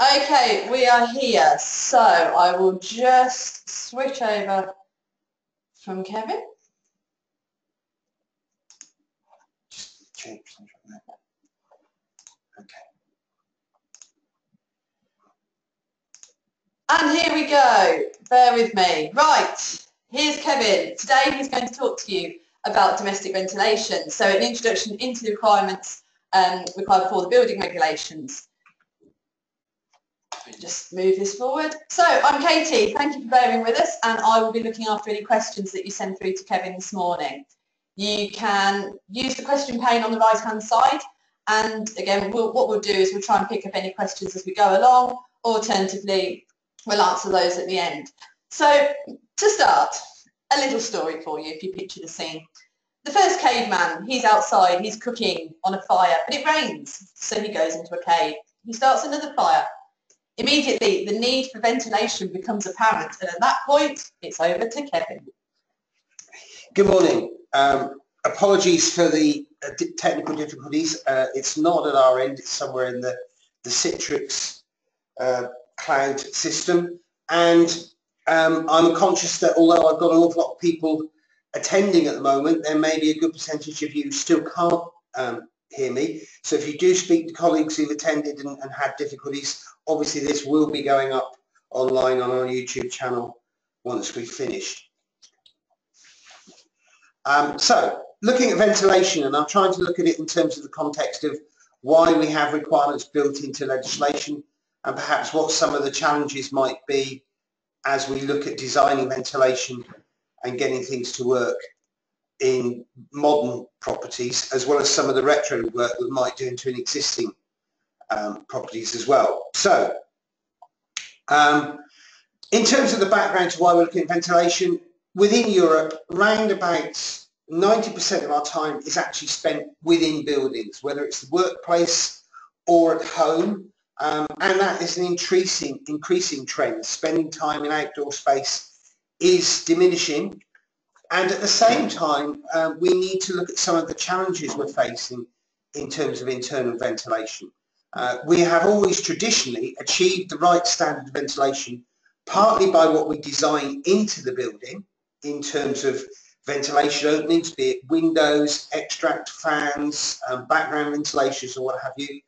Okay, we are here. So I will just switch over from Kevin. Just change something there. Okay. And here we go. Bear with me. Right, here's Kevin. Today he's going to talk to you about domestic ventilation. So an introduction into the requirements required for the building regulations. Just move this forward. So I'm Katie, thank you for bearing with us, and I will be looking after any questions that you send through to Kevin this morning. You can use the question pane on the right hand side, and again what we'll do is we'll try and pick up any questions as we go along. Alternatively, we'll answer those at the end. So to start, a little story for you if you picture the scene. The first caveman, he's outside, he's cooking on a fire, but it rains, so he goes into a cave. He starts another fire. Immediately, the need for ventilation becomes apparent, and at that point, it's over to Kevin. Good morning. Apologies for the technical difficulties. It's not at our end, it's somewhere in the Citrix cloud system. And I'm conscious that although I've got an awful lot of people attending at the moment, there may be a good percentage of you who still can't hear me. So if you do speak to colleagues who've attended and had difficulties, obviously this will be going up online on our YouTube channel once we've finished. So looking at ventilation, and I'm trying to look at it in terms of the context of why we have requirements built into legislation and perhaps what some of the challenges might be as we look at designing ventilation and getting things to work in modern properties, as well as some of the retro work we might do into an existing properties as well. So in terms of the background to why we're looking at ventilation, within Europe, round about 90% of our time is actually spent within buildings, whether it's the workplace or at home, and that is an increasing trend. Spending time in outdoor space is diminishing, and at the same time we need to look at some of the challenges we're facing in terms of internal ventilation. We have always traditionally achieved the right standard of ventilation partly by what we design into the building in terms of ventilation openings, be it windows, extract fans, background ventilations or what have you.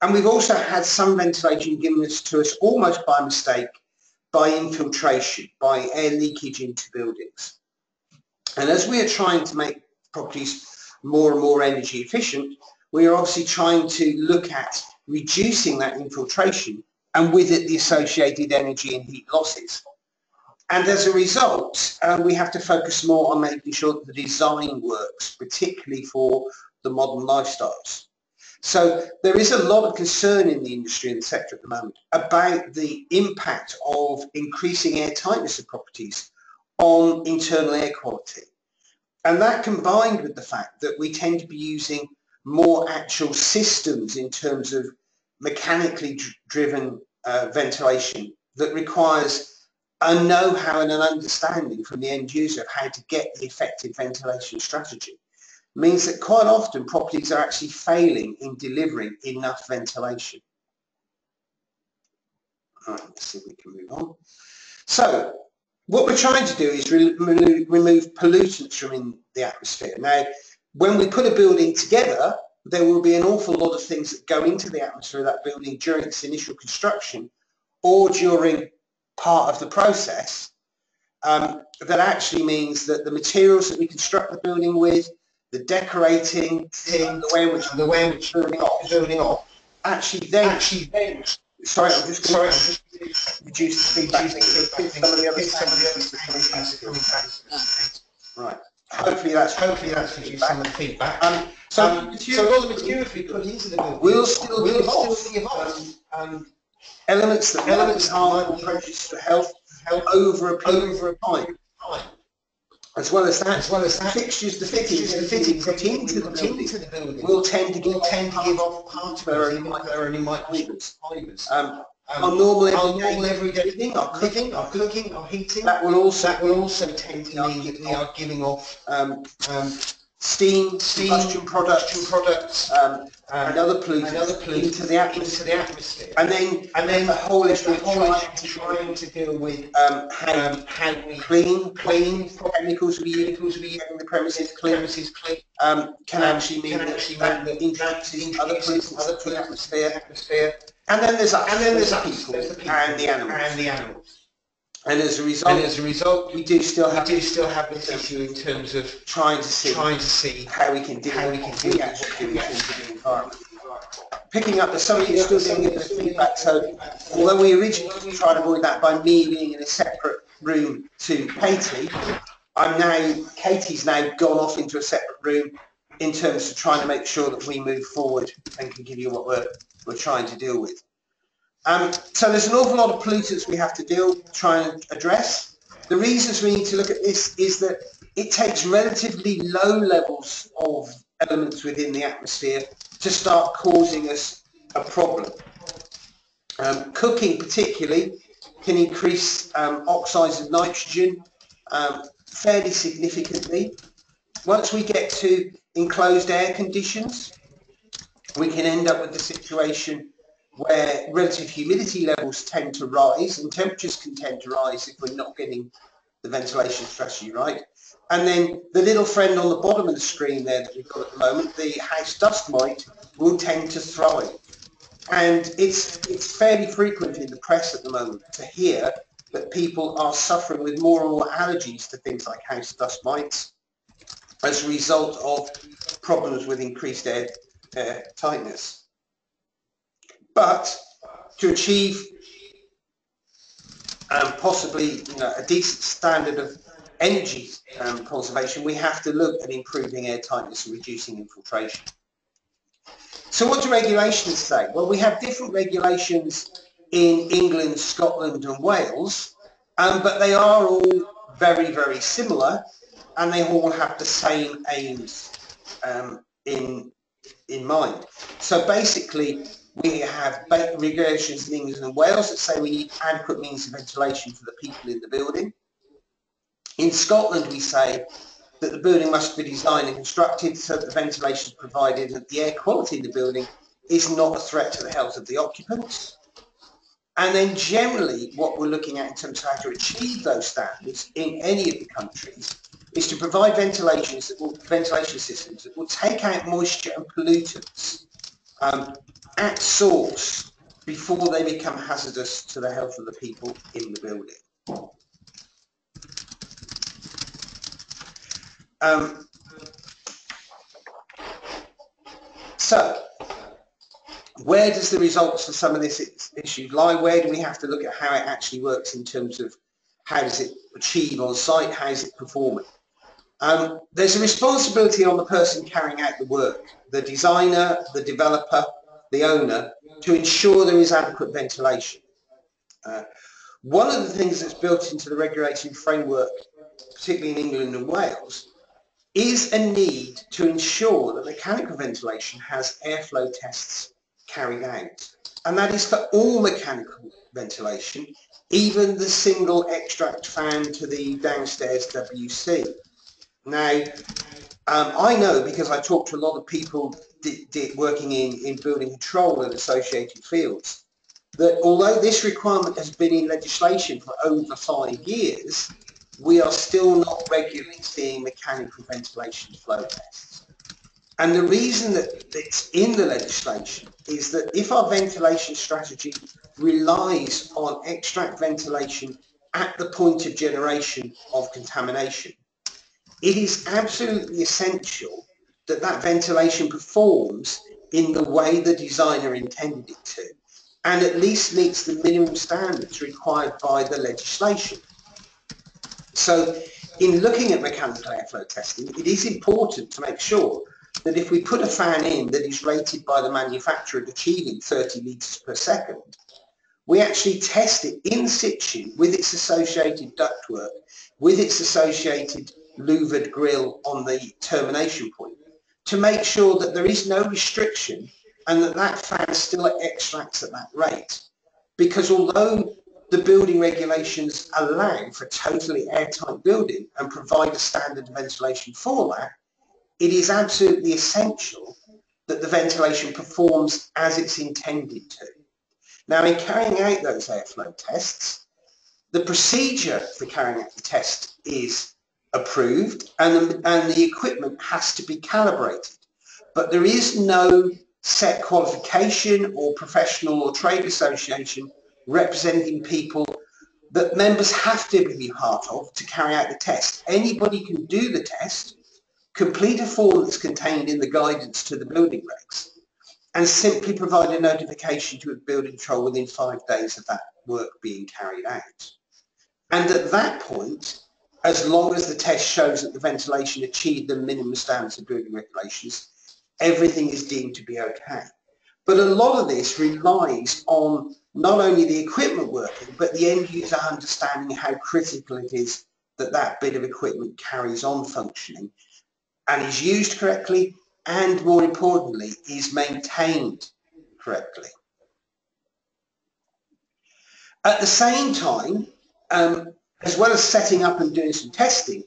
And we've also had some ventilation given to us almost by mistake by infiltration, by air leakage into buildings. And as we are trying to make properties more and more energy efficient, we are obviously trying to look at reducing that infiltration and with it the associated energy and heat losses. And as a result, we have to focus more on making sure that the design works, particularly for the modern lifestyles. So there is a lot of concern in the industry and the sector at the moment about the impact of increasing air tightness of properties on internal air quality. And that combined with the fact that we tend to be using more actual systems in terms of mechanically driven ventilation that requires a know-how and an understanding from the end user of how to get the effective ventilation strategy, means that quite often properties are actually failing in delivering enough ventilation. All right, let's see if we can move on. So what we're trying to do is remove pollutants from the atmosphere. Now, when we put a building together, there will be an awful lot of things that go into the atmosphere of that building during its initial construction or during part of the process that actually means that the materials that we construct the building with, the decorating, the way in which building off, actually then sorry, I'm just going to reduce the feedback. Some of the other sounds. Right. Hopefully that's reduced some of the feedback. So all the materials we put into the building will still give off elements that might harm or prejudice to health over a period of time. As well as that, the fittings put into the building will tend to give off particles that are only microfibers. Our normal everyday living, our cooking, our heating, that will also tend to mean that we are giving off steam, combustion products, and other pollutants into the atmosphere. And then the whole issue of trying to deal with how we clean chemicals we use in the premises clean, can actually mean that introduces other pollutants into the atmosphere. And then there's the people and the animals. And as a result, we do still have this issue in terms of trying to see how we can deal with what we actually do in terms of the environment. Picking up the somebody still doing a bit of feedback. So although we originally tried to avoid that by me being in a separate room to Katie, Katie's now gone off into a separate room in terms of trying to make sure that we move forward and can give you what we're trying to deal with. So there's an awful lot of pollutants we have to try and address. The reasons we need to look at this is that it takes relatively low levels of elements within the atmosphere to start causing us a problem. Cooking particularly can increase oxides of nitrogen fairly significantly. Once we get to enclosed air conditions, we can end up with the situation where relative humidity levels tend to rise and temperatures can tend to rise if we're not getting the ventilation strategy right. And then the little friend on the bottom of the screen there that we've got at the moment, the house dust mite, will tend to thrive. And it's fairly frequent in the press at the moment to hear that people are suffering with more and more allergies to things like house dust mites as a result of problems with increased air tightness. But to achieve possibly a decent standard of energy conservation, we have to look at improving air tightness and reducing infiltration. So what do regulations say? Well, we have different regulations in England, Scotland and Wales, but they are all very, very similar and they all have the same aims in mind. So basically, we have regulations in England and Wales that say we need adequate means of ventilation for the people in the building. In Scotland, we say that the building must be designed and constructed so that the ventilation is provided and that the air quality in the building is not a threat to the health of the occupants. And then generally, what we're looking at in terms of how to achieve those standards in any of the countries is to provide ventilation systems that will take out moisture and pollutants at source before they become hazardous to the health of the people in the building. So, where does the results for some of this issue lie? Where do we have to look at how it actually works in terms of how does it achieve on site, how is it performing? There's a responsibility on the person carrying out the work, the designer, the developer, the owner, to ensure there is adequate ventilation. One of the things that's built into the regulatory framework, particularly in England and Wales, is a need to ensure that mechanical ventilation has airflow tests carried out. And that is for all mechanical ventilation, even the single extract fan to the downstairs WC. Now, I know because I talk to a lot of people working in building control and associated fields, that although this requirement has been in legislation for over 5 years, we are still not regularly seeing mechanical ventilation flow tests. And the reason that it's in the legislation is that if our ventilation strategy relies on extract ventilation at the point of generation of contamination, it is absolutely essential that that ventilation performs in the way the designer intended it to, and at least meets the minimum standards required by the legislation. So in looking at mechanical airflow testing, it is important to make sure that if we put a fan in that is rated by the manufacturer at achieving 30 litres per second, we actually test it in situ with its associated ductwork, with its associated louvered grill on the termination point, to make sure that there is no restriction and that that fan still extracts at that rate. Because although the building regulations allow for totally airtight building and provide a standard ventilation for that, it is absolutely essential that the ventilation performs as it's intended to. Now, in carrying out those airflow tests, the procedure for carrying out the test is approved and the equipment has to be calibrated. But there is no set qualification or professional or trade association representing people that members have to be part of to carry out the test. Anybody can do the test, complete a form that's contained in the guidance to the building regs, and simply provide a notification to a building control within 5 days of that work being carried out. And at that point, as long as the test shows that the ventilation achieved the minimum standards of building regulations, everything is deemed to be okay. But a lot of this relies on not only the equipment working, but the end user understanding how critical it is that that bit of equipment carries on functioning and is used correctly, and more importantly, is maintained correctly. At the same time, as well as setting up and doing some testing,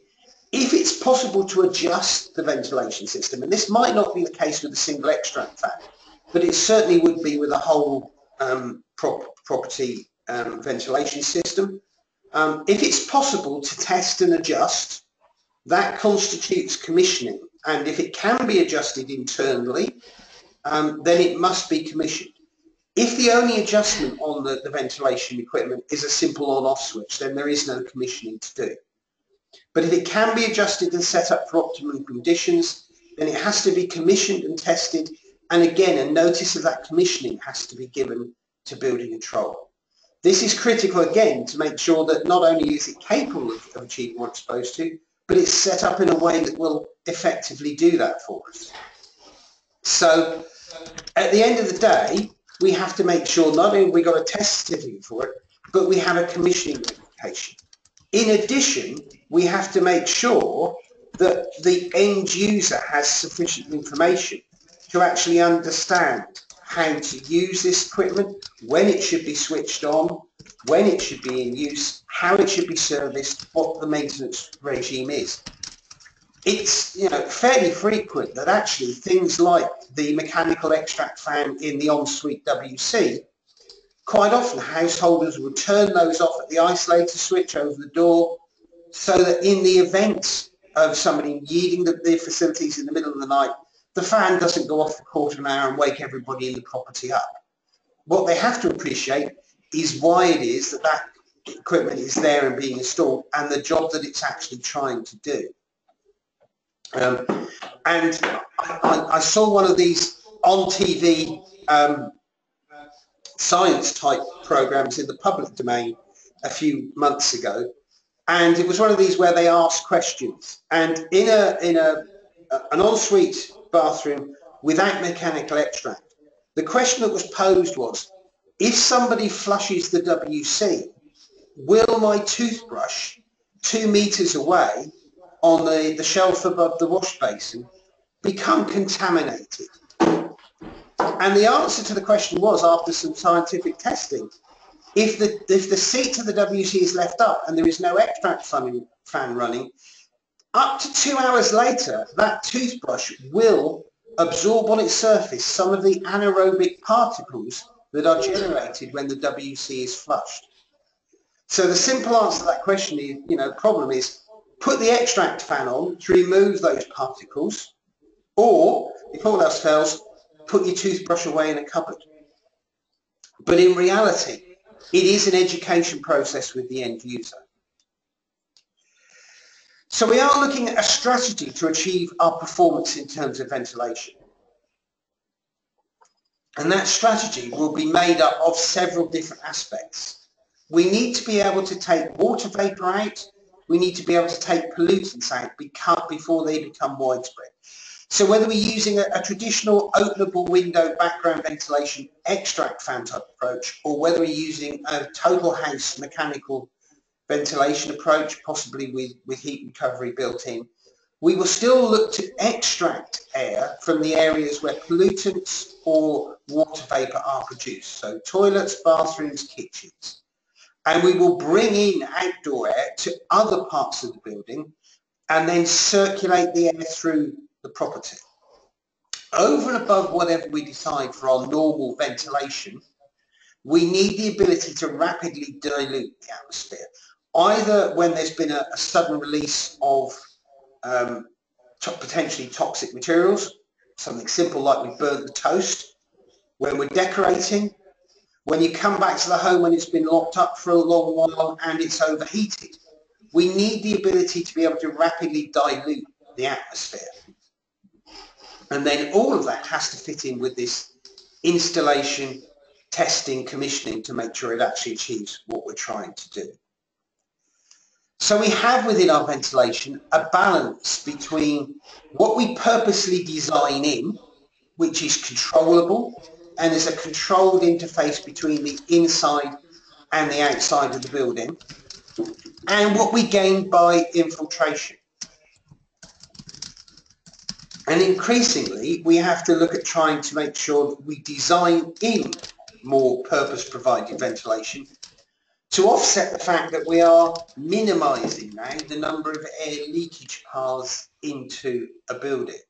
if it's possible to adjust the ventilation system, and this might not be the case with a single extract fan, but it certainly would be with a whole property ventilation system. If it's possible to test and adjust, that constitutes commissioning. And if it can be adjusted internally, then it must be commissioned. If the only adjustment on the ventilation equipment is a simple on-off switch, then there is no commissioning to do. But if it can be adjusted and set up for optimum conditions, then it has to be commissioned and tested. And again, a notice of that commissioning has to be given to building control. This is critical again to make sure that not only is it capable of achieving what it's supposed to, but it's set up in a way that will effectively do that for us. So at the end of the day, we have to make sure not only we got a test certificate for it, but we have a commissioning notification. In addition, we have to make sure that the end user has sufficient information to actually understand how to use this equipment, when it should be switched on, when it should be in use, how it should be serviced, what the maintenance regime is. It's fairly frequent that actually things like the mechanical extract fan in the ensuite WC, quite often householders will turn those off at the isolator switch over the door, so that in the event of somebody needing the facilities in the middle of the night, the fan doesn't go off for a quarter of an hour and wake everybody in the property up. What they have to appreciate is why it is that that equipment is there and being installed and the job that it's actually trying to do. And I saw one of these on TV science type programs in the public domain a few months ago, and it was one of these where they asked questions, and in an ensuite bathroom without mechanical extract, the question that was posed was, if somebody flushes the WC, will my toothbrush 2 meters away on the shelf above the wash basin become contaminated? And the answer to the question was, after some scientific testing, if the seat of the WC is left up and there is no extract fan running, up to 2 hours later, that toothbrush will absorb on its surface some of the anaerobic particles that are generated when the WC is flushed. So the simple answer to that question is, problem is, put the extract fan on to remove those particles, or if all else fails, put your toothbrush away in a cupboard. But in reality, it is an education process with the end user. So we are looking at a strategy to achieve our performance in terms of ventilation. And that strategy will be made up of several different aspects. We need to be able to take water vapour out. We need to be able to take pollutants out before they become widespread. So whether we're using a traditional openable window background ventilation extract fan type approach, or whether we're using a total house mechanical ventilation approach, possibly with heat recovery built in, we will still look to extract air from the areas where pollutants or water vapour are produced. So toilets, bathrooms, kitchens. And we will bring in outdoor air to other parts of the building and then circulate the air through the property. Over and above whatever we decide for our normal ventilation, we need the ability to rapidly dilute the atmosphere, either when there's been a sudden release of potentially toxic materials, something simple like we burnt the toast, when we're decorating, when you come back to the home when it's been locked up for a long while and it's overheated. We need the ability to be able to rapidly dilute the atmosphere. And then all of that has to fit in with this installation, testing, commissioning to make sure it actually achieves what we're trying to do. So we have within our ventilation a balance between what we purposely design in, which is controllable, and there's a controlled interface between the inside and the outside of the building, and what we gain by infiltration. And increasingly, we have to look at trying to make sure that we design in more purpose-provided ventilation to offset the fact that we are minimising now the number of air leakage paths into a building.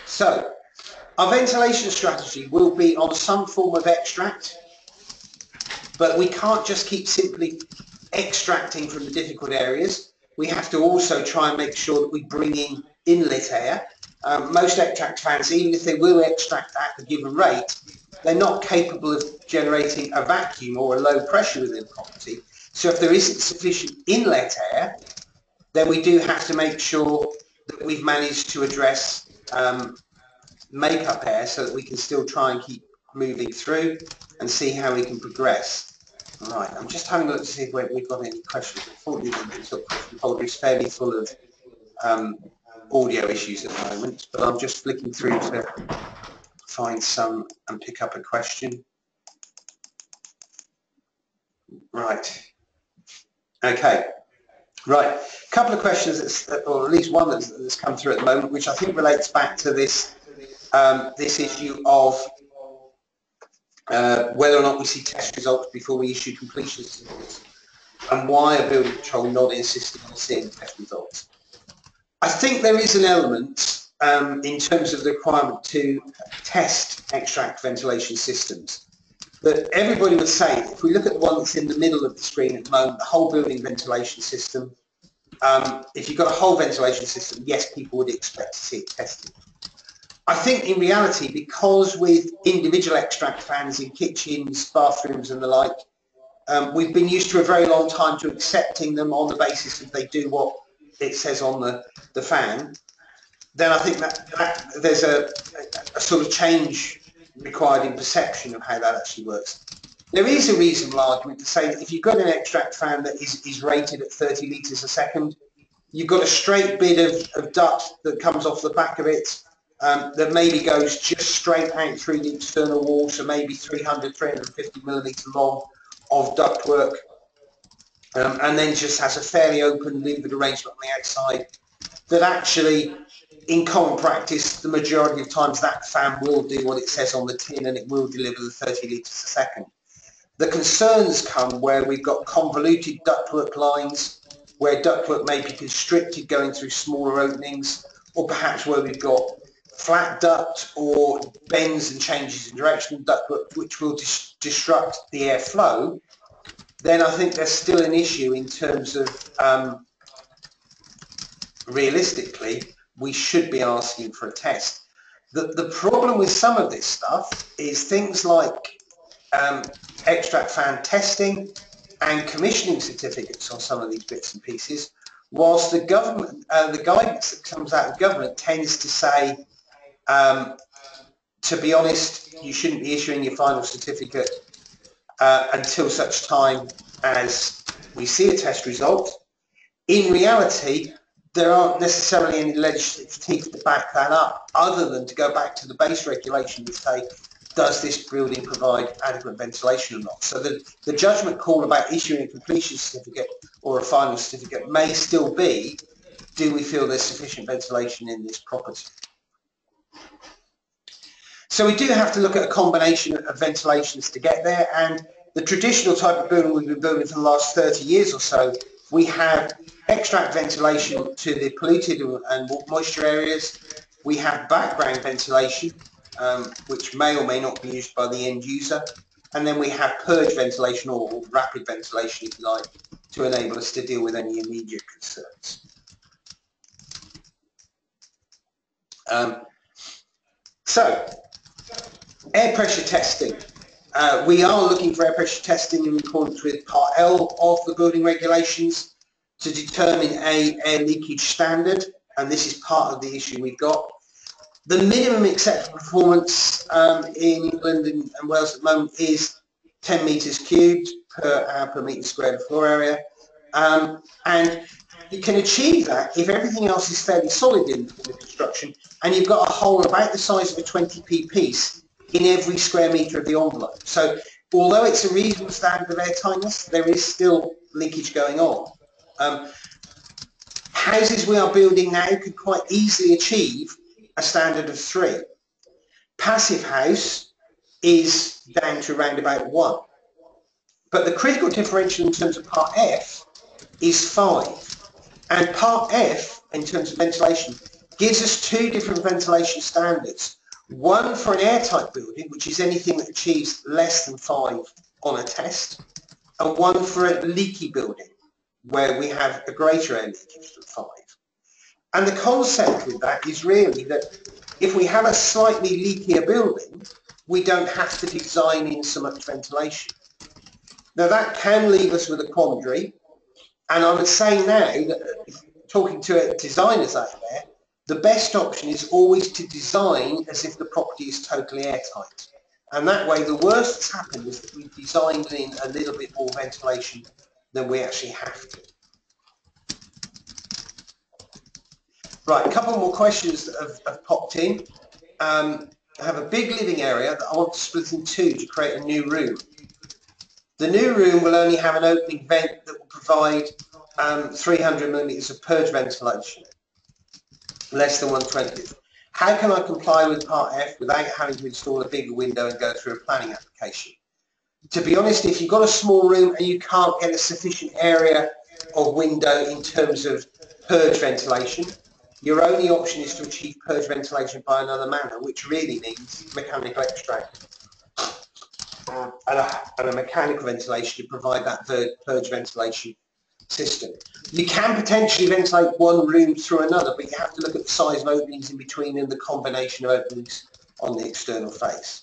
So, our ventilation strategy will be on some form of extract, but we can't just keep simply extracting from the difficult areas. We have to also try and make sure that we bring in inlet air. Most extract fans, even if they will extract at the given rate, they're not capable of generating a vacuum or a low pressure within the property. So if there isn't sufficient inlet air, then we do have to make sure that we've managed to address make-up air so that we can still try and keep moving through and see how we can progress. Right, I'm just having a look to see if we've got any questions. Unfortunately, the folder is fairly full of audio issues at the moment, but I'm just flicking through to find some and pick up a question. Right. Okay. Right. A couple of questions, or at least one that's come through at the moment, which I think relates back to this this issue of whether or not we see test results before we issue completion certificates, and why are building control not insisting on seeing test results. I think there is an element in terms of the requirement to test extract ventilation systems. But everybody would say, if we look at the one that's in the middle of the screen at the moment, the whole building ventilation system, if you've got a whole ventilation system, yes, people would expect to see it tested. I think in reality, because with individual extract fans in kitchens, bathrooms and the like, we've been used to a very long time to accepting them on the basis that they do what it says on the fan, then I think that there's a sort of change required in perception of how that actually works. There is a reasonable argument to say that if you've got an extract fan that is rated at 30 litres a second, you've got a straight bit of duct that comes off the back of it that maybe goes just straight out through the external wall, so maybe 300, 350 millimetre long of ductwork, and then just has a fairly open levered arrangement on the outside, that actually in common practice the majority of times that fan will do what it says on the tin and it will deliver the 30 litres a second. The concerns come where we've got convoluted ductwork lines, where ductwork may be constricted going through smaller openings, or perhaps where we've got flat duct or bends and changes in direction of ductwork which will disrupt the airflow. Then I think there's still an issue in terms of realistically we should be asking for a test. The problem with some of this stuff is things like extract fan testing and commissioning certificates on some of these bits and pieces, whilst the government, the guidance that comes out of government tends to say, to be honest, you shouldn't be issuing your final certificate until such time as we see a test result. In reality, there aren't necessarily any legislative teeth to back that up, other than to go back to the base regulation and say, does this building provide adequate ventilation or not? So the judgment call about issuing a completion certificate or a final certificate may still be, do we feel there's sufficient ventilation in this property? So we do have to look at a combination of ventilations to get there, and the traditional type of building we've been building for the last 30 years or so We have extract ventilation to the polluted and moisture areas. We have background ventilation, which may or may not be used by the end user. And then we have purge ventilation or rapid ventilation, if you like, to enable us to deal with any immediate concerns. So, air pressure testing. We are looking for air pressure testing in accordance with Part L of the building regulations to determine a air leakage standard, and this is part of the issue we've got. The minimum acceptable performance in England and Wales at the moment is 10 metres cubed per hour per metre squared of floor area, and you can achieve that if everything else is fairly solid in the construction and you've got a hole about the size of a 20p piece in every square metre of the envelope. So although it's a reasonable standard of airtightness, there is still leakage going on. Houses we are building now could quite easily achieve a standard of 3. Passive house is down to around about 1. But the critical differential in terms of Part F is 5. And Part F, in terms of ventilation, gives us 2 different ventilation standards. One for an airtight building, which is anything that achieves less than 5 on a test, and one for a leaky building, where we have a greater air leakage than 5. And the concept with that is really that if we have a slightly leakier building, we don't have to design in so much ventilation. Now that can leave us with a quandary, and I would say now that talking to designers out there, the best option is always to design as if the property is totally airtight. And that way the worst that's happened is that we've designed in a little bit more ventilation than we actually have to. Right, a couple more questions that have popped in. I have a big living area that I want to split in 2 to create a new room. The new room will only have an opening vent that will provide 300mm of purge ventilation, less than 1/20th. How can I comply with Part F without having to install a bigger window and go through a planning application? To be honest, if you've got a small room and you can't get a sufficient area of window in terms of purge ventilation, your only option is to achieve purge ventilation by another manner, which really means mechanical extract and a mechanical ventilation to provide that purge ventilation system. You can potentially ventilate one room through another, but you have to look at the size of openings in between and the combination of openings on the external face.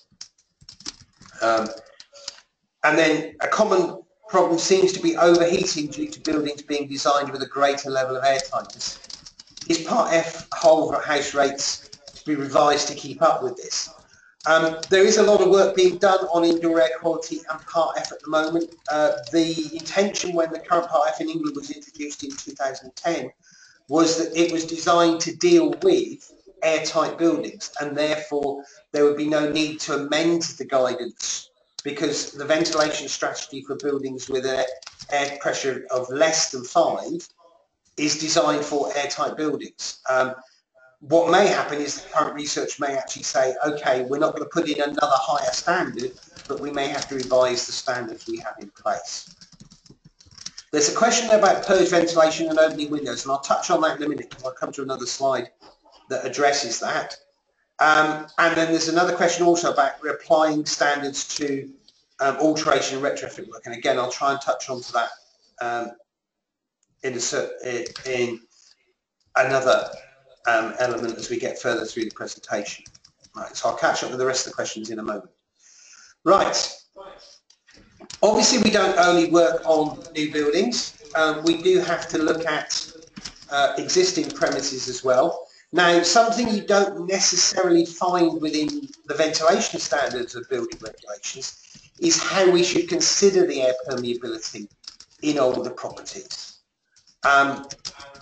And then a common problem seems to be overheating due to buildings being designed with a greater level of airtightness. Is Part F whole house rates to be revised to keep up with this? There is a lot of work being done on indoor air quality and Part F at the moment. The intention when the current Part F in England was introduced in 2010 was that it was designed to deal with airtight buildings, and therefore there would be no need to amend the guidance because the ventilation strategy for buildings with an air pressure of less than 5 is designed for airtight buildings. What may happen is the current research may actually say, okay, we're not going to put in another higher standard, but we may have to revise the standards we have in place. There's a question about purge ventilation and opening windows, and I'll touch on that in a minute because I'll come to another slide that addresses that. And then there's another question also about applying standards to alteration and retrofit work, and again I'll try and touch on to that in another element as we get further through the presentation. Right, so I'll catch up with the rest of the questions in a moment. Right, obviously we don't only work on new buildings, we do have to look at existing premises as well. Now, something you don't necessarily find within the ventilation standards of building regulations is how we should consider the air permeability in older properties.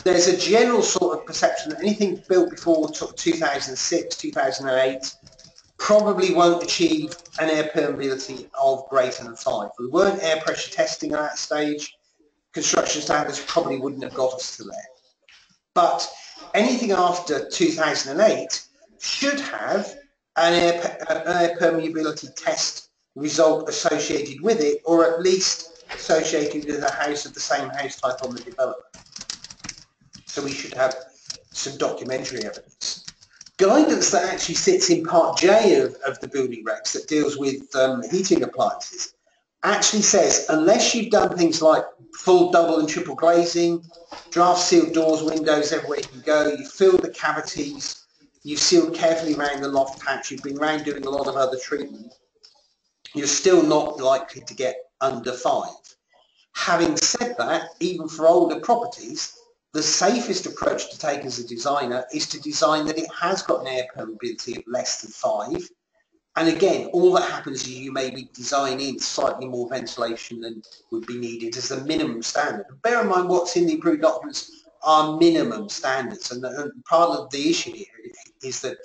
There's a general sort of perception that anything built before 2006, 2008 probably won't achieve an air permeability of greater than 5. We weren't air pressure testing at that stage. Construction standards probably wouldn't have got us to there. But anything after 2008 should have an air permeability test result associated with it, or at least associated with a house of the same house type on the development. So we should have some documentary evidence. Guidance that actually sits in Part J of the building regs that deals with heating appliances actually says unless you've done things like full double and triple glazing, draft sealed doors, windows everywhere you can go, you've filled the cavities, you've sealed carefully around the loft hatch, you've been around doing a lot of other treatment, you're still not likely to get under 5. Having said that, even for older properties, the safest approach to take as a designer is to design that it has got an air permeability of less than 5. And again, all that happens is you may be designing slightly more ventilation than would be needed as the minimum standard. But bear in mind what's in the approved documents are minimum standards. And part of the issue here is that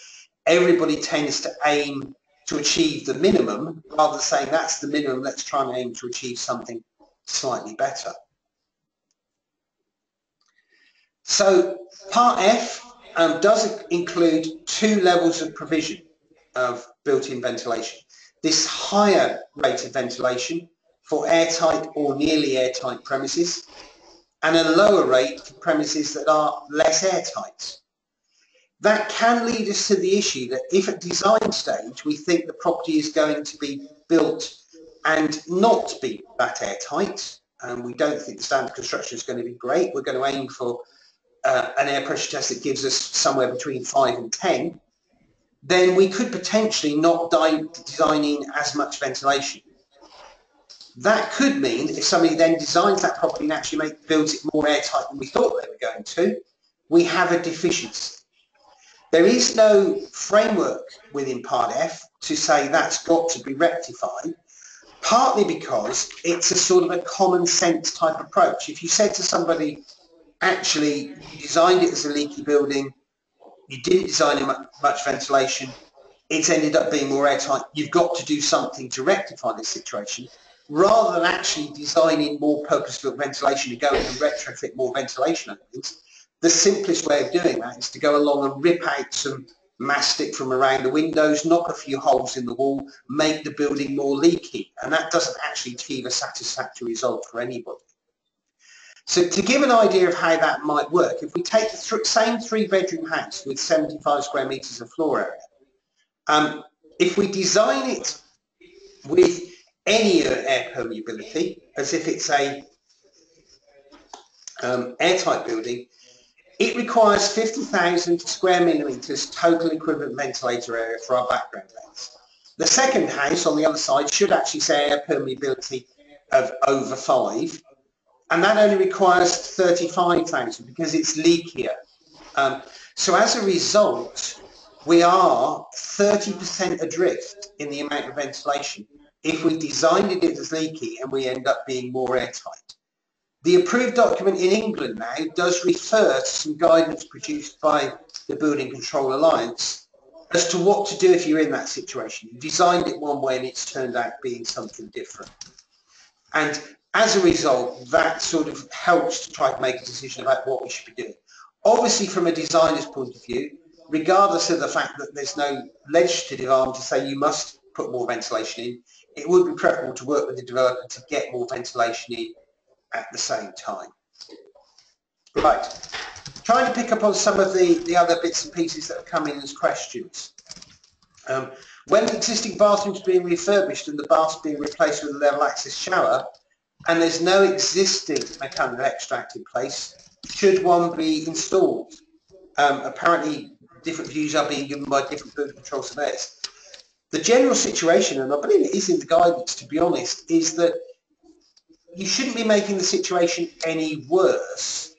everybody tends to aim to achieve the minimum rather than saying that's the minimum, let's try and aim to achieve something slightly better. So Part F does include 2 levels of provision of built-in ventilation. This higher rate of ventilation for airtight or nearly airtight premises, and a lower rate for premises that are less airtight. That can lead us to the issue that if at design stage we think the property is going to be built and not be that airtight, and we don't think the standard construction is going to be great, we're going to aim for an air pressure test that gives us somewhere between 5 and 10, then we could potentially not design in as much ventilation. That could mean that if somebody then designs that property and actually builds it more airtight than we thought they were going to, we have a deficiency. There is no framework within Part F to say that's got to be rectified, partly because it's a sort of a common sense type approach. If you said to somebody, actually, you designed it as a leaky building, you didn't design in much ventilation, it's ended up being more airtight, you've got to do something to rectify this situation, rather than actually designing more purpose-built ventilation and go in and retrofit more ventilation openings, the simplest way of doing that is to go along and rip out some mastic from around the windows, knock a few holes in the wall, make the building more leaky, and that doesn't actually achieve a satisfactory result for anybody. So to give an idea of how that might work, if we take the same 3-bedroom house with 75 square metres of floor area, if we design it with any air permeability, as if it's a airtight building, it requires 50,000 square millimetres total equivalent ventilator area for our background length. The second house on the other side should actually say air permeability of over 5. And that only requires 35,000 because it's leakier. So as a result, we are 30% adrift in the amount of ventilation if we designed it as leaky and we end up being more airtight. The approved document in England now does refer to some guidance produced by the Building Control Alliance as to what to do if you're in that situation. You designed it one way and it's turned out being something different. And as a result, that sort of helps to try to make a decision about what we should be doing. Obviously, from a designer's point of view, regardless of the fact that there's no legislative arm to say you must put more ventilation in, it would be preferable to work with the developer to get more ventilation in at the same time. Right, trying to pick up on some of the other bits and pieces that have come in as questions. When the existing bathroom is being refurbished and the bath's being replaced with a level access shower, and there's no existing mechanical extract in place, should one be installed? Apparently, different views are being given by different building control surveyors. The general situation, and I believe it is in the guidance to be honest, is that you shouldn't be making the situation any worse.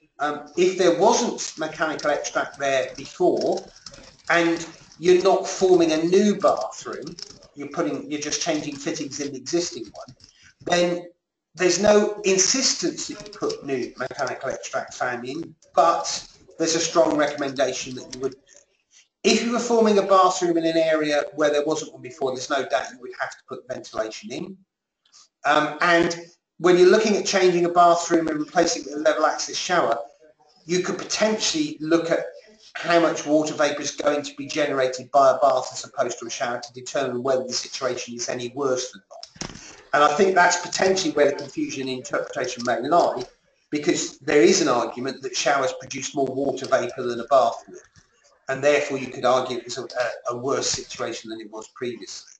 If there wasn't mechanical extract there before, and you're not forming a new bathroom, you're just changing fittings in the existing one, then there's no insistence that you put new mechanical extract fan in, but there's a strong recommendation that you would. If you were forming a bathroom in an area where there wasn't one before, there's no doubt you would have to put ventilation in. And when you're looking at changing a bathroom and replacing it with a level access shower, you could potentially look at how much water vapour is going to be generated by a bath as opposed to a shower to determine whether the situation is any worse than not. And I think that's potentially where the confusion in interpretation may lie, because there is an argument that showers produce more water vapour than a bath would, and therefore you could argue it was a worse situation than it was previously.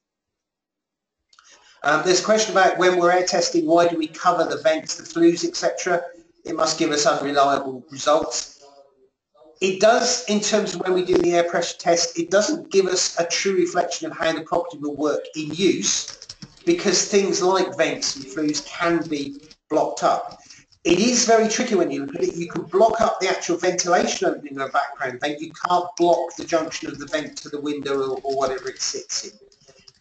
There's a question about when we're air testing, why do we cover the vents, the flues, etc.? It must give us unreliable results. It does, in terms of when we do the air pressure test, it doesn't give us a true reflection of how the property will work in use, because things like vents and flues can be blocked up. It is very tricky when you look at it. You can block up the actual ventilation opening of a background vent. You can't block the junction of the vent to the window or whatever it sits in.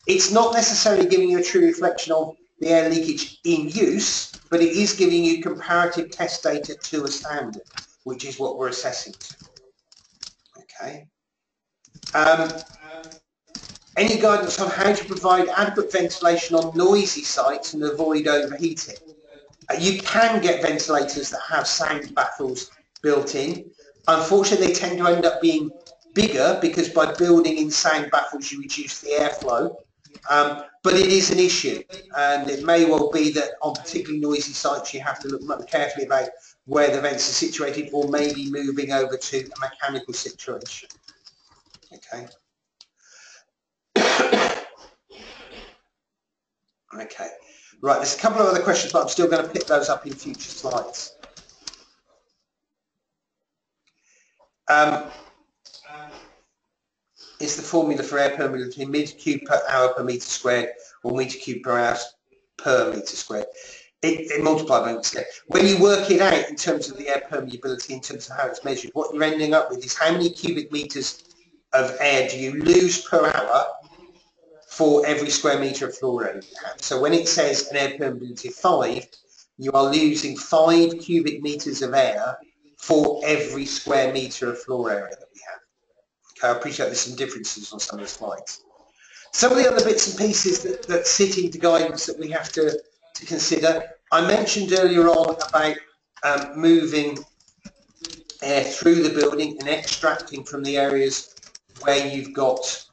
It's not necessarily giving you a true reflection of the air leakage in use, but it is giving you comparative test data to a standard, which is what we're assessing. Okay. Any guidance on how to provide adequate ventilation on noisy sites and avoid overheating? You can get ventilators that have sound baffles built in. Unfortunately, they tend to end up being bigger because by building in sound baffles you reduce the airflow. But it is an issue, and it may well be that on particularly noisy sites you have to look much carefully about where the vents are situated, or maybe moving over to a mechanical situation. Okay. Okay, right, there's a couple of other questions, but I'm still going to pick those up in future slides. Is the formula for air permeability meter cube per hour per meter squared or meter cube per hour per meter squared? It multiplied by meter squared. When you work it out in terms of the air permeability, in terms of how it's measured, what you're ending up with is how many cubic meters of air do you lose per hour for every square metre of floor area you have. So when it says an air permeability of 5, you are losing 5 cubic metres of air for every square metre of floor area that we have. Okay, I appreciate there's some differences on some of the slides. Some of the other bits and pieces that sit into guidance that we have to consider. I mentioned earlier on about moving air through the building and extracting from the areas where you've got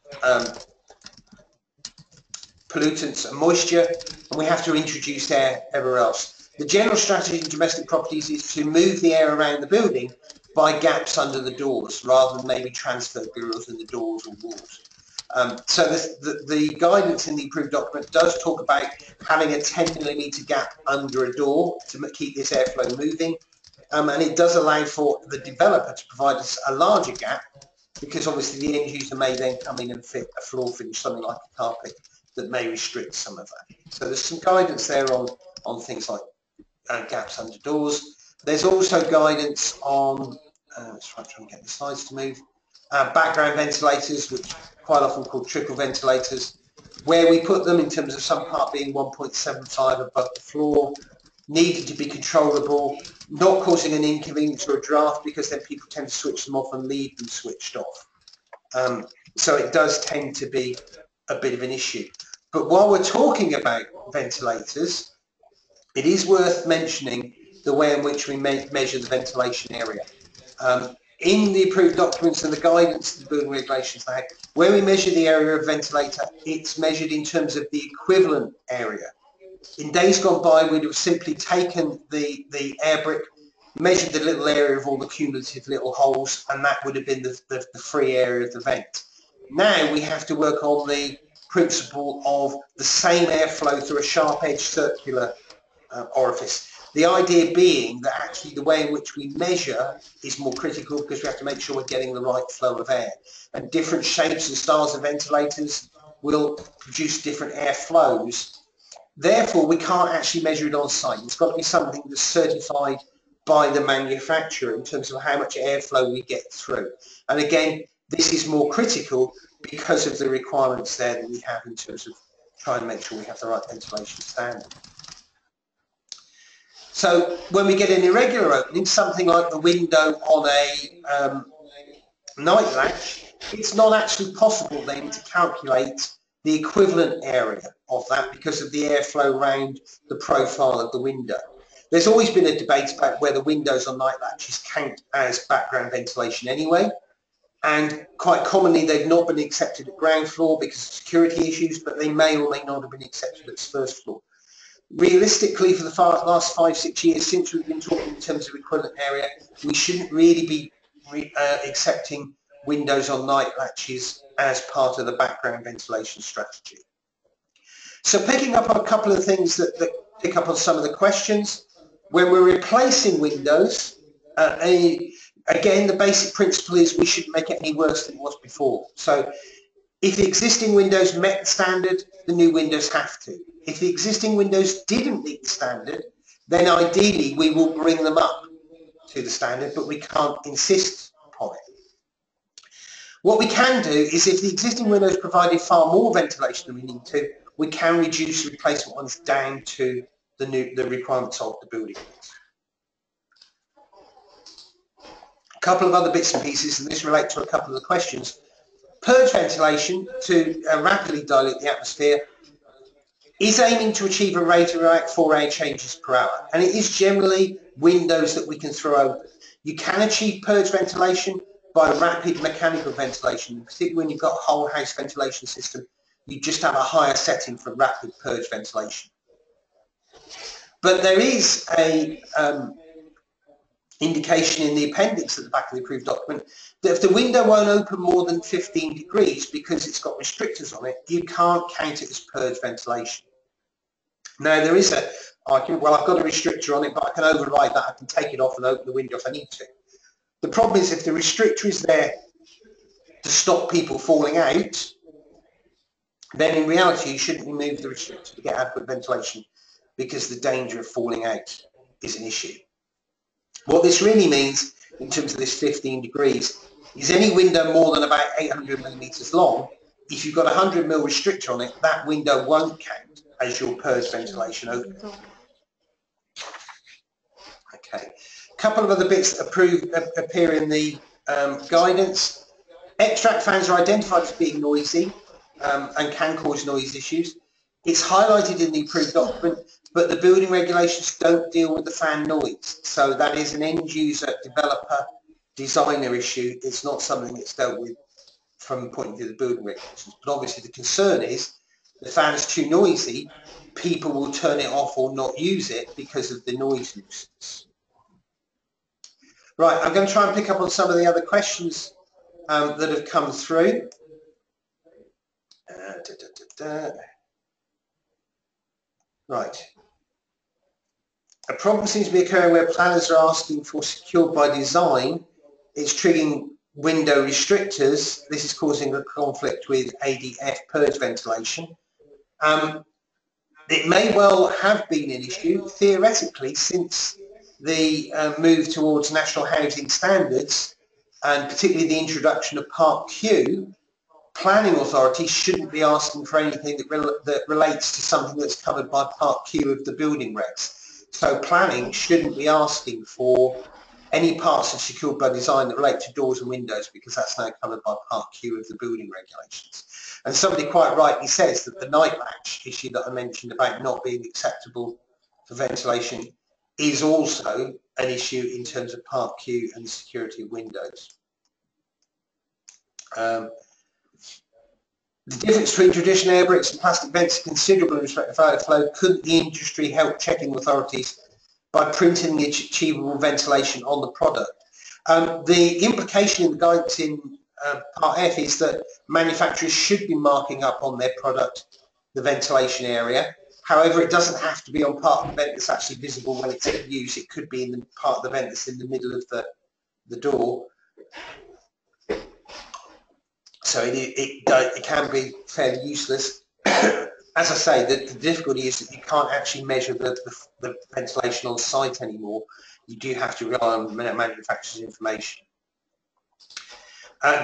pollutants and moisture, and we have to introduce air everywhere else. The general strategy in domestic properties is to move the air around the building by gaps under the doors, rather than maybe transfer grills in the doors or walls. So the guidance in the approved document does talk about having a 10mm gap under a door to keep this airflow moving, and it does allow for the developer to provide us a larger gap, because obviously the end user may then come in and fit a floor finish, something like a carpet, that may restrict some of that. So there's some guidance there on things like gaps under doors. There's also guidance on, let's try and get the slides to move, background ventilators, which are quite often called trickle ventilators, where we put them in terms of some part being 1.75 above the floor, needed to be controllable, not causing an inconvenience or a draft, because then people tend to switch them off and leave them switched off. So it does tend to be a bit of an issue. But while we're talking about ventilators, it is worth mentioning the way in which we measure the ventilation area. In the approved documents and the guidance to the building regulations, where we measure the area of ventilator, it's measured in terms of the equivalent area. In days gone by, we'd have simply taken the air brick, measured the little area of all the cumulative little holes, and that would have been the free area of the vent. Now we have to work on the principle of the same airflow through a sharp-edged circular orifice. The idea being that actually the way in which we measure is more critical, because we have to make sure we're getting the right flow of air. And different shapes and styles of ventilators will produce different air flows. Therefore, we can't actually measure it on site. It's got to be something that's certified by the manufacturer in terms of how much airflow we get through. And again, this is more critical because of the requirements there that we have in terms of trying to make sure we have the right ventilation standard. So when we get an irregular opening, something like the window on a night latch, it's not actually possible then to calculate the equivalent area of that because of the airflow around the profile of the window. There's always been a debate about whether windows on night latches count as background ventilation anyway. And quite commonly they've not been accepted at ground floor because of security issues, but they may or may not have been accepted at first floor. Realistically, for the last 5-6 years since we've been talking in terms of equivalent area, we shouldn't really be accepting windows on night latches as part of the background ventilation strategy. So picking up on a couple of things that pick up on some of the questions, when we're replacing windows, again, the basic principle is we shouldn't make it any worse than it was before. So if the existing windows met the standard, the new windows have to. If the existing windows didn't meet the standard, then ideally we will bring them up to the standard, but we can't insist upon it. What we can do is, if the existing windows provided far more ventilation than we need to, we can reduce the replacement ones down to the requirements of the building. A couple of other bits and pieces, and this relates to a couple of the questions. Purge ventilation to rapidly dilute the atmosphere is aiming to achieve a rate of about 4 air changes per hour, and it is generally windows that we can throw open. You can achieve purge ventilation by rapid mechanical ventilation, particularly when you've got a whole house ventilation system. You just have a higher setting for rapid purge ventilation. But there is a indication in the appendix at the back of the approved document that if the window won't open more than 15 degrees because it's got restrictors on it, you can't count it as purge ventilation. Now there is a argument, well, I've got a restrictor on it, but I can override that. I can take it off and open the window if I need to. The problem is, if the restrictor is there to stop people falling out, then in reality you shouldn't remove the restrictor to get adequate ventilation, because the danger of falling out is an issue. What this really means in terms of this 15 degrees is any window more than about 800 millimeters long, if you've got a 100 mil restrictor on it, that window won't count as your purge ventilation open. Okay, a couple of other bits that appear in the guidance. Extract fans are identified as being noisy and can cause noise issues. It's highlighted in the approved document, but the building regulations don't deal with the fan noise. So that is an end user, developer, designer issue. It's not something that's dealt with from the point of view of the building regulations. But obviously the concern is the fan is too noisy, people will turn it off or not use it because of the noise nuisance. Right, I'm going to try and pick up on some of the other questions that have come through. Right. A problem seems to be occurring where planners are asking for secured by design. It's triggering window restrictors. This is causing a conflict with ADF purge ventilation. It may well have been an issue. Theoretically, since the move towards national housing standards, and particularly the introduction of Part Q, planning authorities shouldn't be asking for anything that relates to something that's covered by Part Q of the building regs. So planning shouldn't be asking for any parts of secured by design that relate to doors and windows, because that's now covered by Part Q of the building regulations. And somebody quite rightly says that the night latch issue that I mentioned about not being acceptable for ventilation is also an issue in terms of Part Q and the security of windows. The difference between traditional air bricks and plastic vents is considerable in respect of airflow. Couldn't the industry help checking authorities by printing the achievable ventilation on the product? The implication in the guidance in Part F is that manufacturers should be marking up on their product the ventilation area. However, it doesn't have to be on part of the vent that's actually visible when it's in use. It could be in the part of the vent that's in the middle of the door. So it can be fairly useless. As I say, the difficulty is that you can't actually measure the ventilation on site anymore. You do have to rely on manufacturer's information.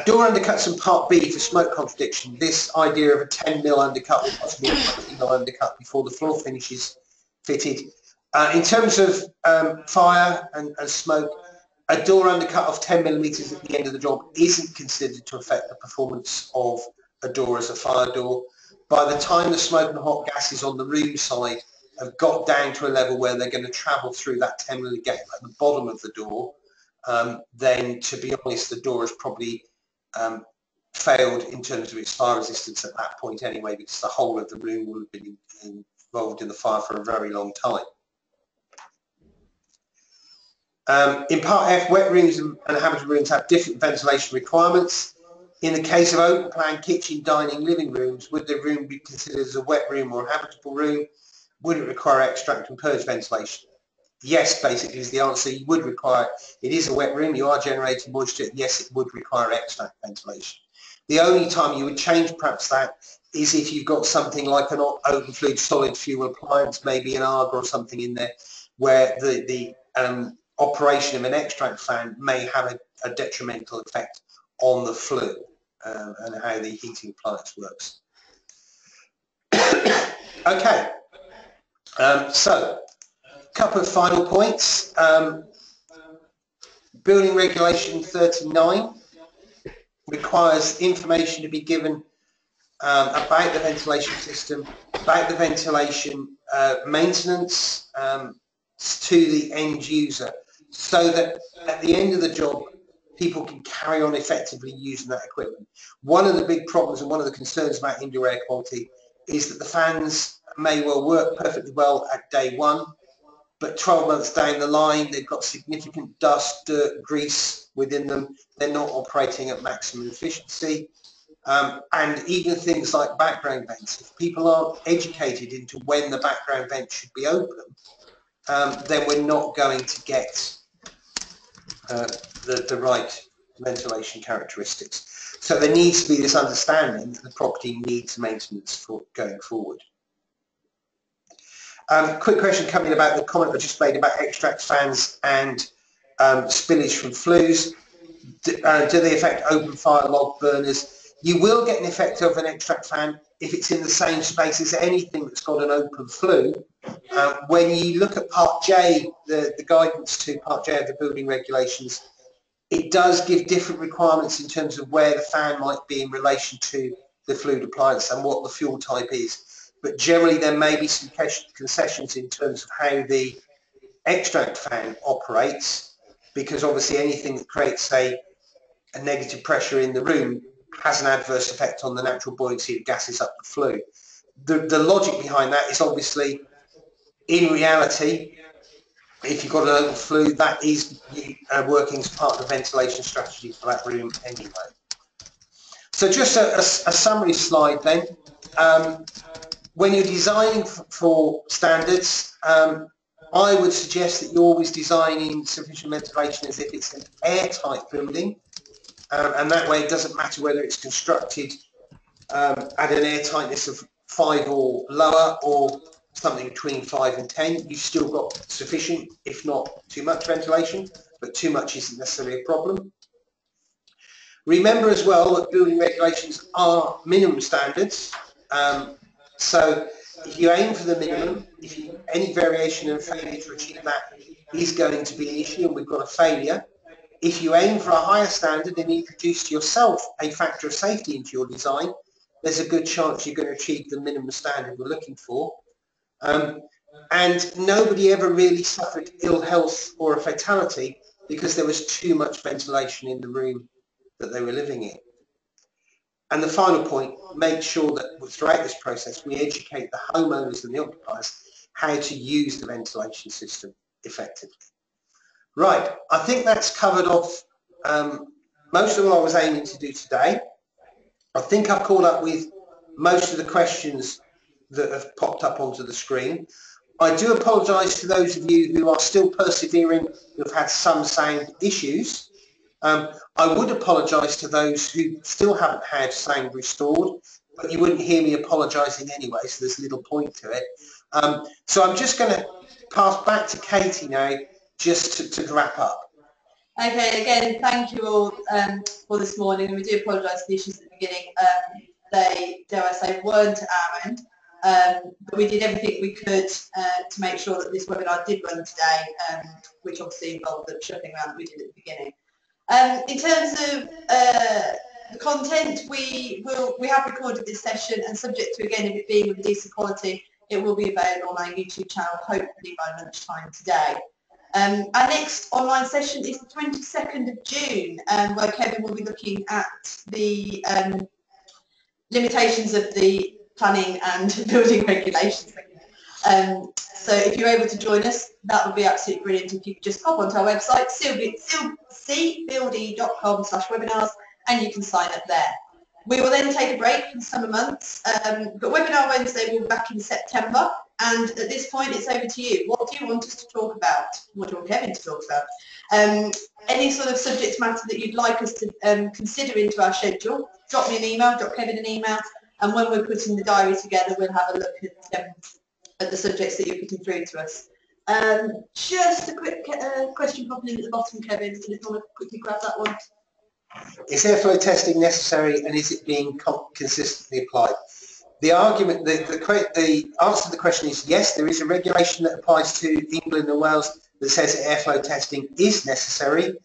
Door undercuts in Part B for smoke contradiction. This idea of a 10 mil undercut or possibly a 20 mil undercut before the floor finish is fitted. In terms of fire and smoke, a door undercut of 10 millimeters at the end of the job isn't considered to affect the performance of a door as a fire door. By the time the smoke and hot gases on the room side have got down to a level where they're going to travel through that 10 mm gap at the bottom of the door, then to be honest, the door has probably failed in terms of its fire resistance at that point anyway, because the whole of the room will have been involved in the fire for a very long time. In Part F, wet rooms and habitable rooms have different ventilation requirements. In the case of open plan kitchen, dining, living rooms, would the room be considered as a wet room or a habitable room? Would it require extract and purge ventilation? Yes, basically is the answer. You would require, it is a wet room, you are generating moisture, yes, it would require extract ventilation. The only time you would change perhaps that is if you've got something like an open fluid solid fuel appliance, maybe an ARG or something in there, where the operation of an extract fan may have a detrimental effect on the flue and how the heating appliance works. Okay, so a couple of final points. Building Regulation 39 requires information to be given about the ventilation system, about the ventilation maintenance to the end user, so that at the end of the job people can carry on effectively using that equipment. One of the big problems and one of the concerns about indoor air quality is that the fans may well work perfectly well at day one, but 12 months down the line they've got significant dust, dirt, grease within them. They're not operating at maximum efficiency. And even things like background vents, if people aren't educated into when the background vent should be open, then we're not going to get the right ventilation characteristics. So there needs to be this understanding that the property needs maintenance for going forward. Quick question coming about the comment I just made about extract fans and spillage from flues. Do they affect open fire log burners? You will get an effect of an extract fan if it's in the same space as anything that's got an open flue. When you look at Part J, the guidance to Part J of the building regulations, it does give different requirements in terms of where the fan might be in relation to the fluid appliance and what the fuel type is. But generally there may be some concessions in terms of how the extract fan operates, because obviously anything that creates a negative pressure in the room has an adverse effect on the natural buoyancy of gases up the flue. The logic behind that is obviously, in reality, if you've got an open flue, that is working as part of the ventilation strategy for that room anyway. So just a summary slide then. When you're designing for standards, I would suggest that you're always designing sufficient ventilation as if it's an airtight building, and that way it doesn't matter whether it's constructed at an air tightness of 5 or lower, or something between 5 and 10. You've still got sufficient, if not too much ventilation, but too much isn't necessarily a problem. Remember as well that building regulations are minimum standards. So if you aim for the minimum, any variation and failure to achieve that is going to be an issue, and we've got a failure. If you aim for a higher standard and introduce yourself a factor of safety into your design, there's a good chance you're going to achieve the minimum standard we're looking for. And nobody ever really suffered ill health or a fatality because there was too much ventilation in the room that they were living in. And the final point, make sure that throughout this process we educate the homeowners and the occupiers how to use the ventilation system effectively. Right, I think that's covered off most of what I was aiming to do today. I think I've caught up with most of the questions that have popped up onto the screen. I do apologise to those of you who are still persevering, who have had some sound issues. I would apologise to those who still haven't had sound restored, but you wouldn't hear me apologising anyway, so there's little point to it. So I'm just going to pass back to Katie now, just to wrap up. Okay, again, thank you all for this morning, and we do apologise for the issues at the beginning. They, dare I say, weren't at our end, but we did everything we could to make sure that this webinar did run today, which obviously involved the shopping around that we did at the beginning. In terms of the content, we have recorded this session, and subject to, again, if it being with decent quality, it will be available on our YouTube channel, hopefully by lunchtime today. Our next online session is the 22nd of June, where Kevin will be looking at the limitations of the planning and building regulations. So if you're able to join us, that would be absolutely brilliant. If you could just pop onto our website, cbuildy.com/webinars, and you can sign up there. We will then take a break for the summer months, but Webinar Wednesday will be back in September, and at this point it's over to you. What do you want us to talk about? What do you want Kevin to talk about? Any sort of subject matter that you'd like us to consider into our schedule, drop me an email, drop Kevin an email, and when we're putting the diary together, we'll have a look at the subjects that you're putting through to us. Just a quick question popping in at the bottom, Kevin. Do you want to quickly grab that one? Is airflow testing necessary, and is it being consistently applied? The argument, the answer to the question is yes. There is a regulation that applies to England and Wales that says that airflow testing is necessary.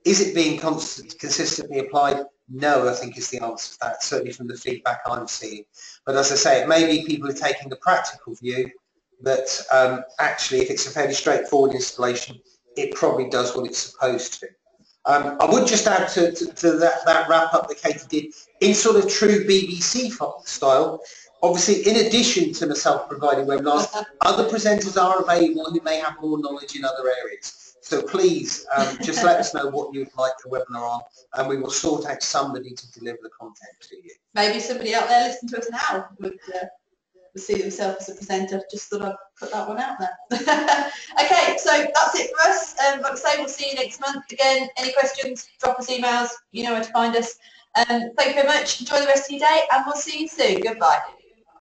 Is it being consistently applied? No, I think is the answer to that, certainly from the feedback I'm seeing. But as I say, it may be people are taking the practical view that actually if it's a fairly straightforward installation, it probably does what it's supposed to. I would just add to that wrap-up that Katie did, in sort of true BBC style, obviously in addition to myself providing webinars, other presenters are available who may have more knowledge in other areas. So please just let us know what you'd like the webinar on, and we will sort out somebody to deliver the content to you. Maybe somebody out there listening to us now would see themselves as a presenter. Just thought I'd put that one out there. Okay, so that's it for us. Like I say, we'll see you next month. Again, any questions, drop us emails. You know where to find us. Thank you very much. Enjoy the rest of your day, and we'll see you soon. Goodbye.